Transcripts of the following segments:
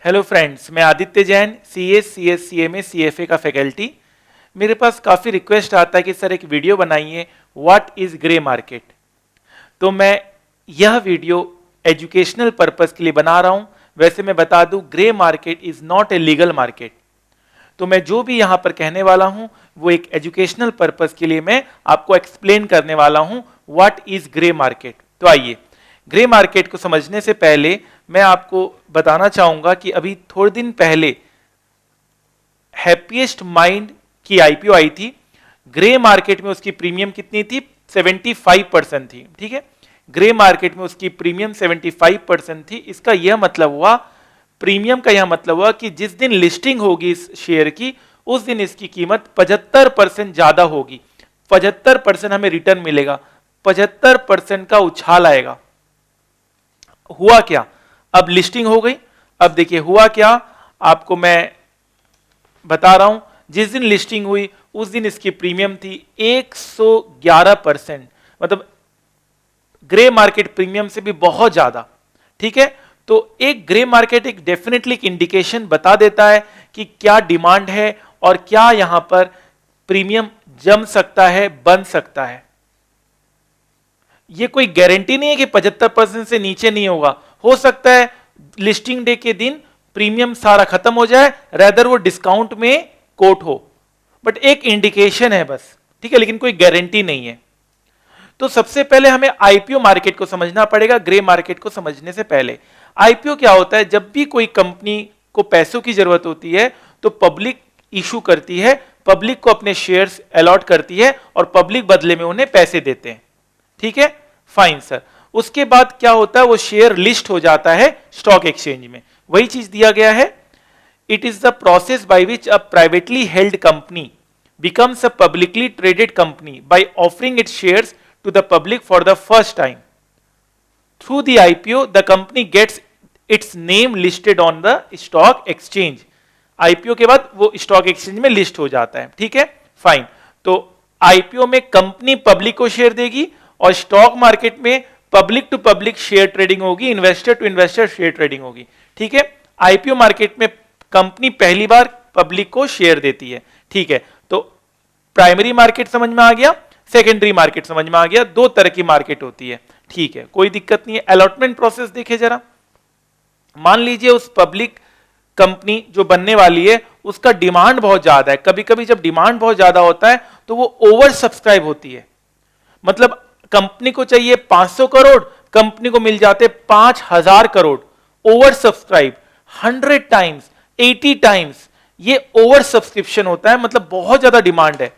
Hello friends, मैं Aditya Jain, CS, CS, CMA, CFA का faculty. मेरे पास काफ़ी रिक्वेस्ट आता है कि सर एक वीडियो बनाइए, व्हाट इज़ ग्रे मार्केट। तो मैं यह वीडियो एजुकेशनल पर्पस के लिए बना रहा हूं। वैसे मैं बता दूं, grey market is not a legal market. तो मैं जो भी यहां पर कहने वाला हूं वो एक एजुकेशनल पर्पस के लिए मैं आपको एक्सप्लेन करने वाला हूं, व्हाट इज़ ग्रे मार्केट। तो आइए, ग्रे मार्केट को समझने से पहले मैं आपको बताना चाहूंगा कि अभी थोड़े दिन पहले हैप्पीएस्ट माइंड की आईपीओ आई थी। ग्रे मार्केट में उसकी प्रीमियम कितनी थी? 75% थी। ठीक है, ग्रे मार्केट में उसकी प्रीमियम 75% थी। इसका यह मतलब हुआ, प्रीमियम का यह मतलब हुआ कि जिस दिन लिस्टिंग होगी इस शेयर की, उस दिन इसकी कीमत 75% ज्यादा होगी। 75% हमें रिटर्न मिलेगा, 75% का उछाल आएगा। हुआ क्या? अब लिस्टिंग हो गई। अब देखिए हुआ क्या, आपको मैं बता रहा हूं। जिस दिन लिस्टिंग हुई उस दिन इसकी प्रीमियम थी 111%, मतलब ग्रे मार्केट प्रीमियम से भी बहुत ज्यादा। ठीक है, तो एक ग्रे मार्केट एक डेफिनेटली एक इंडिकेशन बता देता है कि क्या डिमांड है और क्या यहां पर प्रीमियम जम सकता है, बन सकता है। ये कोई गारंटी नहीं है कि 75% से नीचे नहीं होगा। हो सकता है लिस्टिंग डे के दिन प्रीमियम सारा खत्म हो जाए, रेदर वो डिस्काउंट में कोट हो, बट एक इंडिकेशन है बस। ठीक है, लेकिन कोई गारंटी नहीं है। तो सबसे पहले हमें आईपीओ मार्केट को समझना पड़ेगा। ग्रे मार्केट को समझने से पहले, आईपीओ क्या होता है? जब भी कोई कंपनी को पैसों की जरूरत होती है तो पब्लिक इशू करती है, पब्लिक को अपने शेयर्स अलॉट करती है और पब्लिक बदले में उन्हें पैसे देते हैं। ठीक है, फाइन सर। उसके बाद क्या होता है? वो शेयर लिस्ट हो जाता है स्टॉक एक्सचेंज में। वही चीज दिया गया है, it is the process by which a privately held company becomes a publicly traded company by offering its shares to the public for the first time. Through the IPO, the company gets its name listed on the stock exchange. IPO के बाद वो stock exchange में list हो जाता है। ठीक है, fine. तो IPO में कंपनी पब्लिक को शेयर देगी और स्टॉक मार्केट में public to public share trading होगी, investor to investor share trading होगी। ठीक है, आईपीओ मार्केट में कंपनी पहली बार पब्लिक को शेयर देती है। ठीक है, तो प्राइमरी मार्केट समझ में आ गया, सेकेंडरी मार्केट समझ में आ गया। दो तरह की मार्केट होती है। ठीक है, कोई दिक्कत नहीं है। अलॉटमेंट प्रोसेस देखे जरा। मान लीजिए उस पब्लिक कंपनी जो बनने वाली है उसका डिमांड बहुत ज्यादा है। कभी कभी जब डिमांड बहुत ज्यादा होता है तो वो ओवर सब्सक्राइब होती है। मतलब कंपनी को चाहिए 500 करोड़, कंपनी को मिल जाते 5000 crore. Over subscribe 100 times, 80 times, ये ओवर सब्सक्रिप्शन होता है, मतलब बहुत ज्यादा डिमांड है।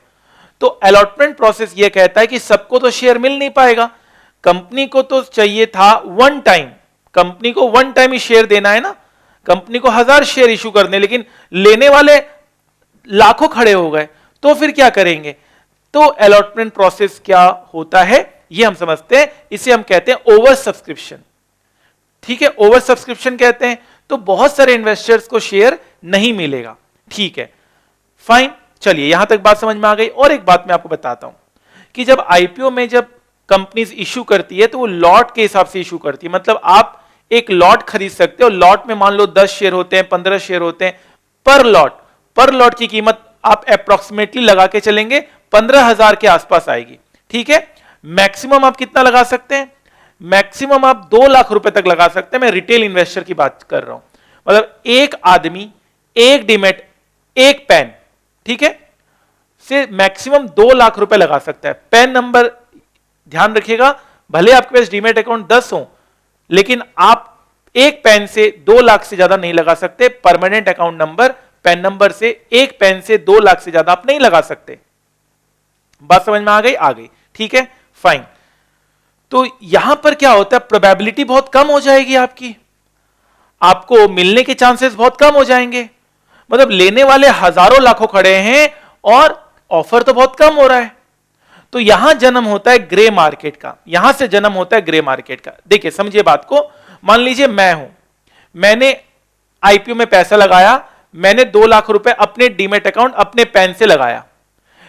तो अलॉटमेंट प्रोसेस ये कहता है कि सबको तो शेयर मिल नहीं पाएगा। कंपनी को तो चाहिए था वन टाइम, कंपनी को वन टाइम ही शेयर देना है ना, कंपनी को 1000 शेयर इशू करने, लेकिन लेने वाले लाखों खड़े हो गए, तो फिर क्या करेंगे? तो अलॉटमेंट प्रोसेस क्या होता है ये हम समझते हैं। इसे हम कहते हैं ओवर सब्सक्रिप्शन। ठीक है, ओवर सब्सक्रिप्शन कहते हैं। तो बहुत सारे इन्वेस्टर्स को शेयर नहीं मिलेगा। ठीक है, फाइन, चलिए यहां तक बात समझ में आ गई। और एक बात मैं आपको बताता हूं कि जब आईपीओ में जब कंपनीज इशू करती है तो वो लॉट के हिसाब से इशू करती है। मतलब आप एक लॉट खरीद सकते हो, लॉट में मान लो 10 शेयर होते हैं, 15 शेयर होते हैं पर लॉट। पर लॉट की कीमत आप अप्रोक्सीमेटली लगा के चलेंगे 15,000 के आसपास आएगी। ठीक है, मैक्सिमम आप कितना लगा सकते हैं? मैक्सिमम आप 2 लाख रुपए तक लगा सकते हैं। मैं रिटेल इन्वेस्टर की बात कर रहा हूं। मतलब एक आदमी एक डीमेट, एक पेन, ठीक है, से मैक्सिमम 2 लाख रुपए लगा सकता है। पेन नंबर ध्यान रखिएगा, भले आपके पास डीमेट अकाउंट 10 हो, लेकिन आप एक पेन से 2 लाख से ज्यादा नहीं लगा सकते। Permanent account number, PAN number से एक पेन से 2 लाख से ज्यादा आप नहीं लगा सकते। बात समझ में आ गई? आ गई। ठीक है, फाइन। तो यहां पर क्या होता है? प्रोबेबिलिटी बहुत कम हो जाएगी आपकी, आपको मिलने के चांसेस बहुत कम हो जाएंगे। मतलब लेने वाले हजारों लाखों खड़े हैं और ऑफर तो बहुत कम हो रहा है। तो यहां जन्म होता है ग्रे मार्केट का, यहां से जन्म होता है ग्रे मार्केट का। देखिए समझिए बात को। मान लीजिए मैं हूं, मैंने आईपीओ में पैसा लगाया, मैंने 2 लाख रुपए अपने डीमेट अकाउंट अपने पेन से लगाया,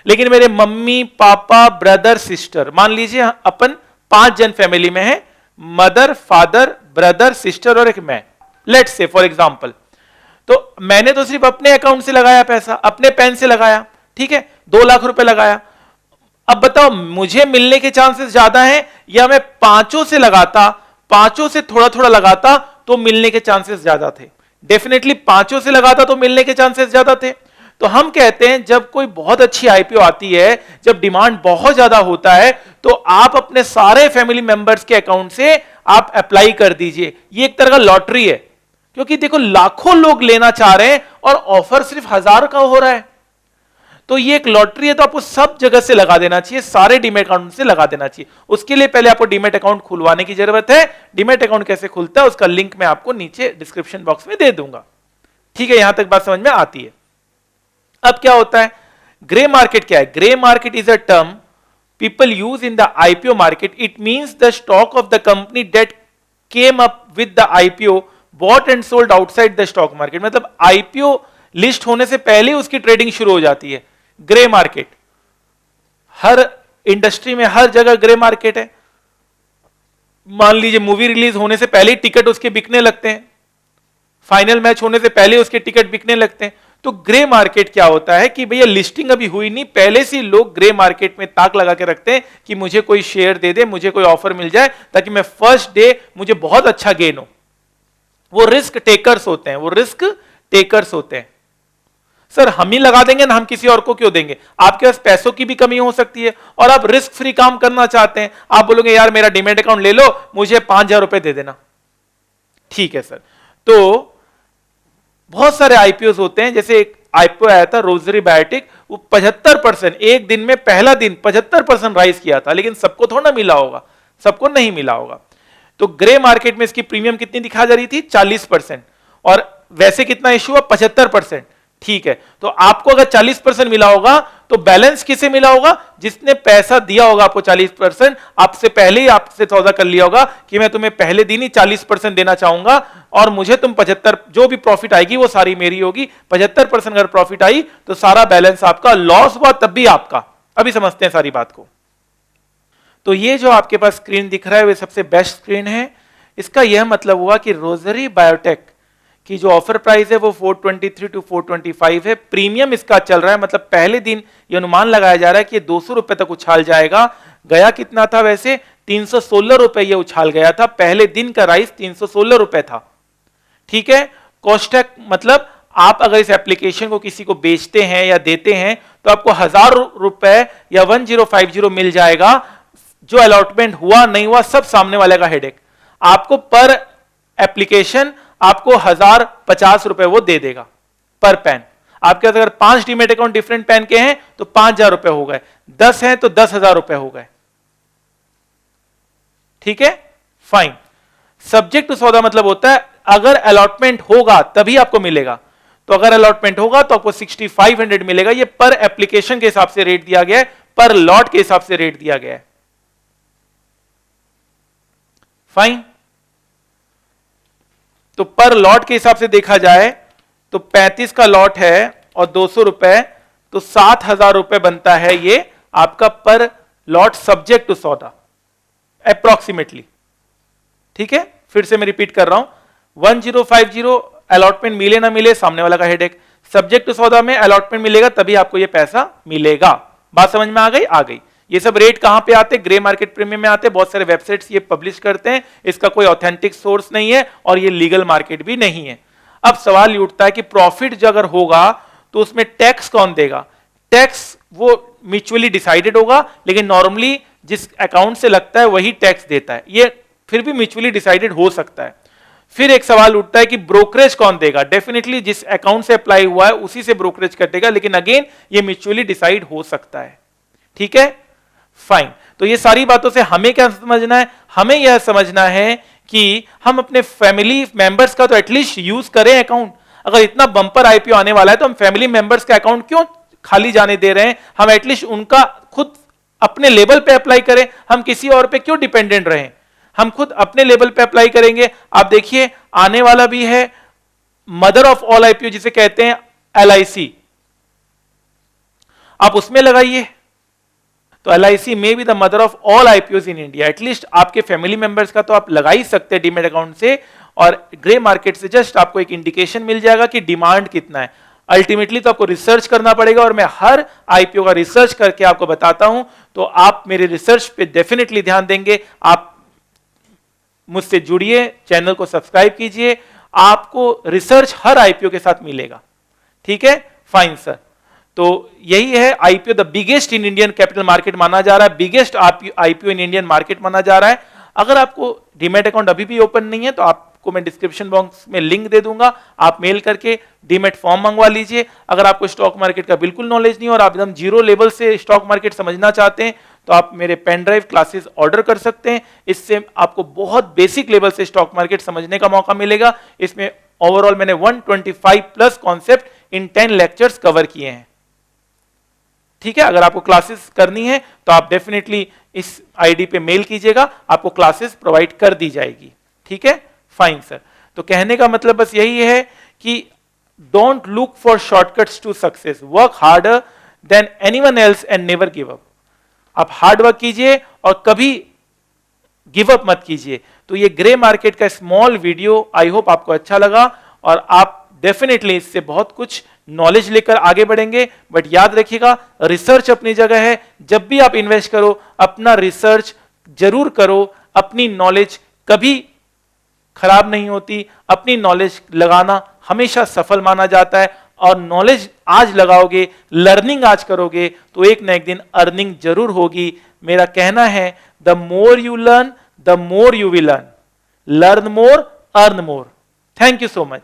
लेकिन मेरे मम्मी पापा ब्रदर सिस्टर, मान लीजिए अपन 5 जन फैमिली में है, मदर फादर ब्रदर सिस्टर और एक मैं, लेट्स से फॉर एग्जांपल। तो मैंने तो सिर्फ अपने अकाउंट से लगाया पैसा, अपने पैन से लगाया, ठीक है, 2 लाख रुपए लगाया। अब बताओ मुझे मिलने के चांसेस ज्यादा हैं या मैं पांचों से लगाता, पांचों से थोड़ा थोड़ा लगाता तो मिलने के चांसेस ज्यादा थे? डेफिनेटली पांचों से लगाता तो मिलने के चांसेस ज्यादा थे। तो हम कहते हैं जब कोई बहुत अच्छी आईपीओ आती है, जब डिमांड बहुत ज्यादा होता है, तो आप अपने सारे फैमिली मेंबर्स के अकाउंट से आप अप्लाई कर दीजिए। ये एक तरह का लॉटरी है, क्योंकि देखो लाखों लोग लेना चाह रहे हैं और ऑफर सिर्फ 1000 का हो रहा है। तो ये एक लॉटरी है, तो आपको सब जगह से लगा देना चाहिए, सारे डीमेट अकाउंट से लगा देना चाहिए। उसके लिए पहले आपको डीमेट अकाउंट खुलवाने की जरूरत है। डीमेट अकाउंट कैसे खुलता है उसका लिंक मैं आपको नीचे डिस्क्रिप्शन बॉक्स में दे दूंगा। ठीक है, यहां तक बात समझ में आती है। अब क्या होता है ग्रे मार्केट? क्या है grey market? Is a term people use in the IPO market. It means the stock of the company that came up with the IPO bought and sold outside the stock market. मतलब IPO list होने से पहले उसकी trading शुरू हो जाती है। Grey market हर industry में, हर जगह ग्रे मार्केट है। मान लीजिए मूवी रिलीज होने से पहले ही टिकट उसके बिकने लगते हैं, फाइनल मैच होने से पहले उसके टिकट बिकने लगते हैं। तो ग्रे मार्केट क्या होता है कि भैया लिस्टिंग अभी हुई नहीं, पहले से लोग ग्रे मार्केट में ताक लगा के रखते हैं कि मुझे कोई शेयर दे दे, मुझे कोई ऑफर मिल जाए ताकि मैं फर्स्ट डे मुझे बहुत अच्छा गेन हो। वो रिस्क टेकर्स होते हैं, वो रिस्क टेकर्स होते हैं। सर हम ही लगा देंगे ना, हम किसी और को क्यों देंगे? आपके पास पैसों की भी कमी हो सकती है और आप रिस्क फ्री काम करना चाहते हैं। आप बोलोगे यार मेरा डीमैट अकाउंट ले लो, मुझे 5000 रुपए दे देना। ठीक है सर। तो बहुत सारे आईपीओ होते हैं, जैसे एक आईपीओ आया था रोजरी बायोटेक, वो 75% एक दिन में, पहला दिन 75% राइज किया था, लेकिन सबको थोड़ा मिला होगा, सबको नहीं मिला होगा। तो ग्रे मार्केट में इसकी प्रीमियम कितनी दिखा जा रही थी? 40%, और वैसे कितना इश्यू हुआ? 75%। ठीक है, तो आपको अगर 40% मिला होगा तो बैलेंस किसे मिला होगा? जिसने पैसा दिया होगा आपको 40%, आपसे पहले ही आपसे सौदा कर लिया होगा कि मैं तुम्हें पहले दिन ही 40% देना चाहूंगा और मुझे तुम 75, जो भी प्रॉफिट आएगी वो सारी मेरी होगी। 75% अगर प्रॉफिट आई तो सारा बैलेंस आपका, लॉस हुआ तब भी आपका। अभी समझते हैं सारी बात को। तो ये जो आपके पास स्क्रीन दिख रहा है वो सबसे बेस्ट स्क्रीन है। इसका यह मतलब हुआ कि रोजरी बायोटेक की जो ऑफर प्राइस है वो 423 टू 425 है। प्रीमियम इसका चल रहा है, मतलब पहले दिन ये अनुमान लगाया जा रहा है कि 200 रुपए तक उछाल जाएगा। गया कितना था वैसे? 316 रुपए ये उछाल गया था। पहले दिन का राइस 316 रुपए था। ठीक है, कॉस्टैक मतलब आप अगर इस एप्लीकेशन को किसी को बेचते हैं या देते हैं तो आपको 1000 रुपए या 1050 मिल जाएगा। जो अलॉटमेंट हुआ नहीं हुआ सब सामने वाले का हेडेक। आपको पर एप्लीकेशन आपको 1050 रुपए वो दे देगा पर पैन। आपके पास अगर 5 डीमेट अकाउंट डिफरेंट पैन के हैं तो 5000 रुपए हो गए, 10 हैं तो 10,000 रुपए हो गए। ठीक है, फाइन। सब्जेक्ट टू सौदा मतलब होता है अगर अलॉटमेंट होगा तभी आपको मिलेगा। तो अगर अलॉटमेंट होगा तो आपको 6500 मिलेगा। ये पर एप्लीकेशन के हिसाब से रेट दिया गया है, पर लॉट के हिसाब से रेट दिया गया है। फाइन। तो पर लॉट के हिसाब से देखा जाए तो 35 का लॉट है और 200 रुपए, तो 7000 रुपए बनता है ये आपका पर लॉट सब्जेक्ट टू सौदा अप्रोक्सीमेटली। ठीक है, फिर से मैं रिपीट कर रहा हूं, 1050 अलॉटमेंट मिले ना मिले सामने वाला का हेडेक। सब्जेक्ट टू सौदा में अलॉटमेंट मिलेगा तभी आपको ये पैसा मिलेगा। बात समझ में आ गई? आ गई। ये सब रेट कहां पे आते? ग्रे मार्केट प्रीमियम में आते। बहुत सारे वेबसाइट्स ये पब्लिश करते हैं, इसका कोई ऑथेंटिक सोर्स नहीं है और ये लीगल मार्केट भी नहीं है। अब सवाल ये उठता है कि प्रॉफिट जो अगर होगा तो उसमें टैक्स कौन देगा? टैक्स वो म्यूचुअली डिसाइडेड होगा, लेकिन नॉर्मली जिस अकाउंट से लगता है वही टैक्स देता है। ये फिर भी म्यूचुअली डिसाइडेड हो सकता है। फिर एक सवाल उठता है कि ब्रोकरेज कौन देगा? डेफिनेटली जिस अकाउंट से अप्लाई हुआ है उसी से ब्रोकरेज कटेगा, लेकिन अगेन ये म्यूचुअली डिसाइड हो सकता है। ठीक है, फाइन। तो ये सारी बातों से हमें क्या समझना है? हमें यह समझना है कि हम अपने फैमिली मेंबर्स का तो एटलीस्ट यूज करें अकाउंट। अगर इतना बंपर आईपीओ आने वाला है तो हम फैमिली मेंबर्स का अकाउंट क्यों खाली जाने दे रहे हैं? हम एटलीस्ट उनका खुद अपने लेवल पे अप्लाई करें। हम किसी और पे क्यों डिपेंडेंट रहें? हम खुद अपने लेवल पे अप्लाई करेंगे। आप देखिए आने वाला भी है मदर ऑफ ऑल आईपीओ जिसे कहते हैं LIC, आप उसमें लगाइए। तो LIC में भी the mother of all IPO in India. At least आपके फैमिली मेंबर्स का तो आप लगा ही सकते हैं डीमेट अकाउंट से, और ग्रे मार्केट से जस्ट आपको एक इंडिकेशन मिल जाएगा कि डिमांड कितना है। अल्टीमेटली तो आपको रिसर्च करना पड़ेगा और मैं हर आईपीओ का रिसर्च करके आपको बताता हूं, तो आप मेरे रिसर्च पे डेफिनेटली ध्यान देंगे। आप मुझसे जुड़िए, चैनल को सब्सक्राइब कीजिए, आपको रिसर्च हर आईपीओ के साथ मिलेगा। ठीक है, फाइन सर। तो यही है IPO, the biggest in Indian capital market माना जा रहा है, biggest IPO in Indian market माना जा रहा है। अगर आपको डीमैट अकाउंट अभी भी ओपन नहीं है तो आपको मैं डिस्क्रिप्शन बॉक्स में लिंक दे दूंगा, आप मेल करके डीमैट फॉर्म मंगवा लीजिए। अगर आपको स्टॉक मार्केट का बिल्कुल नॉलेज नहीं और आप एकदम जीरो लेवल से स्टॉक मार्केट समझना चाहते हैं तो आप मेरे पेन ड्राइव क्लासेस ऑर्डर कर सकते हैं। इससे आपको बहुत बेसिक लेवल से स्टॉक मार्केट समझने का मौका मिलेगा। इसमें ओवरऑल मैंने 125 plus concept in 10 lectures cover किए हैं। ठीक है, अगर आपको क्लासेस करनी है तो आप डेफिनेटली इस आईडी पे मेल कीजिएगा, आपको क्लासेस प्रोवाइड कर दी जाएगी। ठीक है, फाइन सर। तो कहने का मतलब बस यही है कि don't look for shortcuts to success, work harder than anyone else and never give up. आप हार्ड वर्क कीजिए और कभी गिव अप मत कीजिए। तो ये ग्रे मार्केट का स्मॉल वीडियो आई होप आपको अच्छा लगा और आप डेफिनेटली इससे बहुत कुछ नॉलेज लेकर आगे बढ़ेंगे। बट याद रखिएगा, रिसर्च अपनी जगह है। जब भी आप इन्वेस्ट करो अपना रिसर्च जरूर करो। अपनी नॉलेज कभी खराब नहीं होती, अपनी नॉलेज लगाना हमेशा सफल माना जाता है। और नॉलेज आज लगाओगे, लर्निंग आज करोगे तो एक ना एक दिन अर्निंग जरूर होगी। मेरा कहना है, the more you learn the more you will earn. Learn more, earn more. Thank you so much.